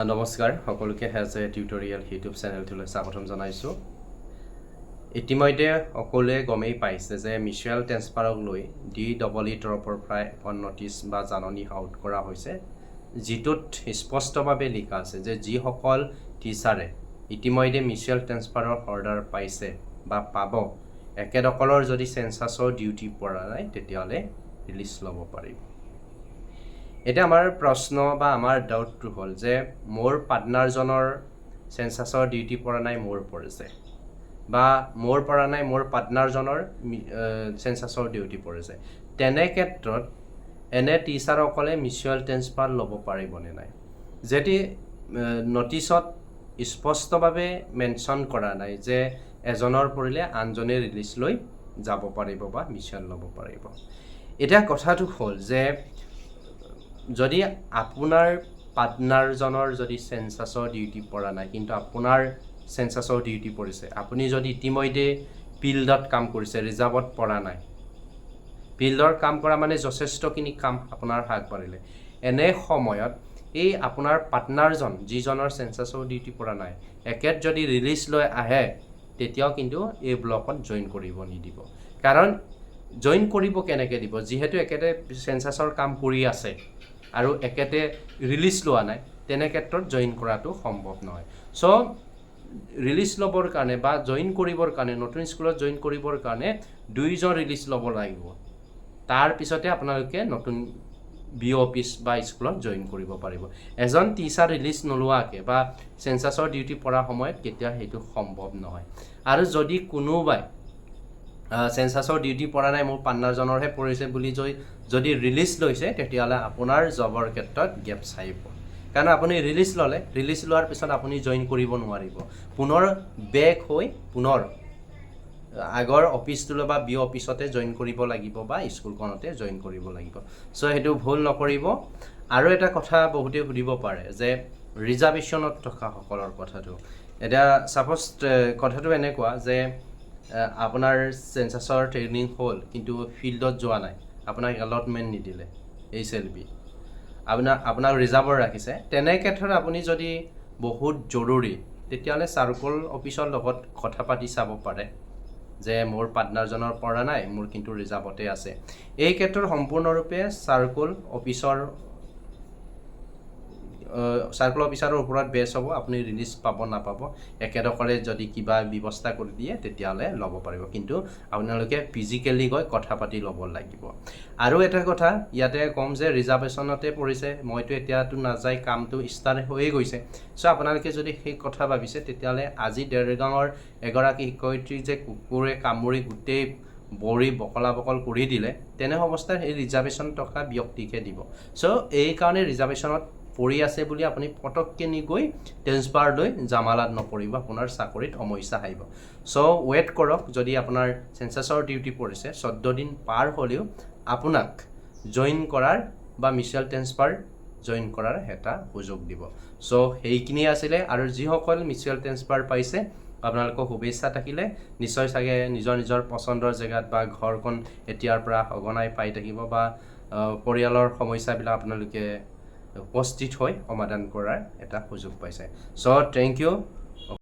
নমস্কাৰ সকলোকে has a tutorial YouTube চেনেলটোলৈ স্বাগতম জনাইছোঁ। ইতিমধ্যে সকলোৱে গমেই পাইছে যে মিউচুৱেল ট্ৰেন্সফাৰক লৈ DEE তৰফৰ পৰা এখন নটিচ বা জাননী আউট কৰা হৈছে, যিটোত স্পষ্টভাৱে লিখা আছে যে যিসকল টিচাৰে ইতিমধ্যে মিউচুৱেল ট্ৰেন্সফাৰৰ অৰ্ডাৰ পাইছে বা পাব, একেসকলৰ যদি চেঞ্চাছৰ ডিউটি পৰা নাই তেতিয়াহ'লে ৰিলিজ ল'ব পাৰিব। এতিয়া আমাৰ প্ৰশ্ন বা আমাৰ ডাউটটো হ'ল যে মোৰ পাৰ্টনাৰজনৰ চেঞ্চাছৰ ডিউটি পৰা নাই, মোৰ পৰিছে, বা মোৰ পৰা নাই মোৰ পাৰ্টনাৰজনৰ চেঞ্চাছৰ ডিউটি পৰিছে। তেনে ক্ষেত্ৰত এনে টিচাৰসকলে মিউচুৱেল ট্ৰেন্সফাৰ ল'ব পাৰিবনে নাই? যদি নটিচত স্পষ্টভাৱে মেনশ্যন কৰা নাই যে এজনৰ পৰিলে আনজনে ৰিলিজ লৈ যাব পাৰিব বা মিউচুৱেল ল'ব পাৰিব। এতিয়া কথাটো হ'ল যে যদি আপোনাৰ পাৰ্টনাৰজনৰ যদি চেঞ্চাছৰ ডিউটি পৰা নাই কিন্তু আপোনাৰ চেঞ্চাছৰ ডিউটি পৰিছে, আপুনি যদি ইতিমধ্যে ফিল্ডত কাম কৰিছে, ৰিজাৰ্ভত পৰা নাই, ফিল্ডৰ কাম কৰা মানে যথেষ্টখিনি কাম আপোনাৰ আগবাঢ়িলে, এনে সময়ত এই আপোনাৰ পাৰ্টনাৰজন যিজনৰ চেঞ্চাছৰ ডিউটি পৰা নাই, একেত যদি ৰিলিজ লৈ আহে তেতিয়াও কিন্তু এই ব্লকত জইন কৰিব নিদিব। কাৰণ জইন কৰিব কেনেকৈ দিব, যিহেতু একেতে চেঞ্চাছৰ কাম কৰি আছে আৰু একেতে ৰিলিজ লোৱা নাই, তেনে ক্ষেত্ৰত জইন কৰাটো সম্ভৱ নহয়। চ' ৰিলিজ ল'বৰ কাৰণে বা জইন কৰিবৰ কাৰণে, নতুন স্কুলত জইন কৰিবৰ কাৰণে দুইজন ৰিলিজ ল'ব লাগিব, তাৰপিছতে আপোনালোকে নতুন BO অফিচ বা স্কুলত জইন কৰিব পাৰিব। এজন টিচাৰ ৰিলিজ নোলোৱাকৈ বা চেঞ্চাছৰ ডিউটি পৰা সময়ত কেতিয়া সেইটো সম্ভৱ নহয়। আৰু যদি কোনোবাই চেঞ্চাছৰ ডিউটি পৰা নাই, মোৰ পাৰ্টনাৰজনৰহে পৰিছে বুলি যদি ৰিলিজ লৈছে, তেতিয়াহ'লে আপোনাৰ জবৰ ক্ষেত্ৰত গেপ চাইব। কাৰণ আপুনি ৰিলিজ ল'লে, ৰিলিজ লোৱাৰ পিছত আপুনি জইন কৰিব নোৱাৰিব, পুনৰ বেক হৈ পুনৰ আগৰ অফিচটোলৈ বা BO অফিচতে জইন কৰিব লাগিব বা স্কুলখনতে জইন কৰিব লাগিব। চ' সেইটো ভুল নকৰিব। আৰু এটা কথা বহুতে সুধিব পাৰে যে ৰিজাৰ্ভেশ্যনত থকা সকলৰ কথাটো। এতিয়া ছাপ'জ কথাটো এনেকুৱা যে আপোনাৰ চেঞ্চাছৰ ট্ৰেইনিং হ'ল কিন্তু ফিল্ডত যোৱা নাই, আপোনাক এলটমেণ্ট নিদিলে, HLB আপোনাক ৰিজাৰ্ভৰ ৰাখিছে, তেনে ক্ষেত্ৰত আপুনি যদি বহুত জৰুৰী, তেতিয়াহ'লে চাৰ্কল অফিচৰ লগত কথা পাতি চাব পাৰে যে মোৰ পাৰ্টনাৰজনৰ পৰা নাই, মোৰ কিন্তু ৰিজাৰ্ভতে আছে। এই ক্ষেত্ৰত সম্পূৰ্ণৰূপে চাৰ্কল অফিচাৰৰ ওপৰত বেছ হ'ব, আপুনি ৰিলিজ পাব নাপাব। একেদৰে যদি কিবা ব্যৱস্থা কৰি দিয়ে তেতিয়াহ'লে ল'ব পাৰিব, কিন্তু আপোনালোকে ফিজিকেলি গৈ কথা পাতি ল'ব লাগিব। আৰু এটা কথা ইয়াতে ক'ম যে ৰিজাৰ্ভেশ্যনতে পৰিছে, মইতো এতিয়াতো নাযায়, কামটো ষ্টাৰ্ট হৈয়ে গৈছে। চ' আপোনালোকে যদি সেই কথা ভাবিছে, তেতিয়াহ'লে আজি দেৰগাঁৱৰ এগৰাকী শিক্ষয়িত্ৰী যে কুকুৰে কামুৰি গোটেই বৰি বকলা বকল কৰি দিলে, তেনে অৱস্থাত এই ৰিজাৰ্ভেশ্যন থকা ব্যক্তিকে দিব। চ' এইকাৰণে ৰিজাৰ্ভেশ্যনত পৰি আছে বুলি আপুনি পটককৈ গৈ ট্ৰেন্সফাৰ লৈ জামালাত নপৰিব, আপোনাৰ চাকৰিত সমস্যা আহিব। চ' ৱেইট কৰক, যদি আপোনাৰ চেঞ্চাছৰ ডিউটি পৰিছে 14 দিন পাৰ হ'লেও আপোনাক জইন কৰাৰ বা মিউচুৱেল ট্ৰেন্সফাৰ জইন কৰাৰ এটা সুযোগ দিব। চ' সেইখিনি আছিলে। আৰু যিসকল মিউচুৱেল ট্ৰেন্সফাৰ পাইছে, আপোনালোকক শুভেচ্ছা থাকিলে। নিশ্চয় চাগে নিজৰ নিজৰ পচন্দৰ জেগাত বা ঘৰখন এতিয়াৰ পৰা সঘনাই পাই থাকিব বা পৰিয়ালৰ সমস্যাবিলাক আপোনালোকে উপস্থিত হৈ সমাধান কৰাৰ এটা সুযোগ পাইছে। চ' থেংক ইউ।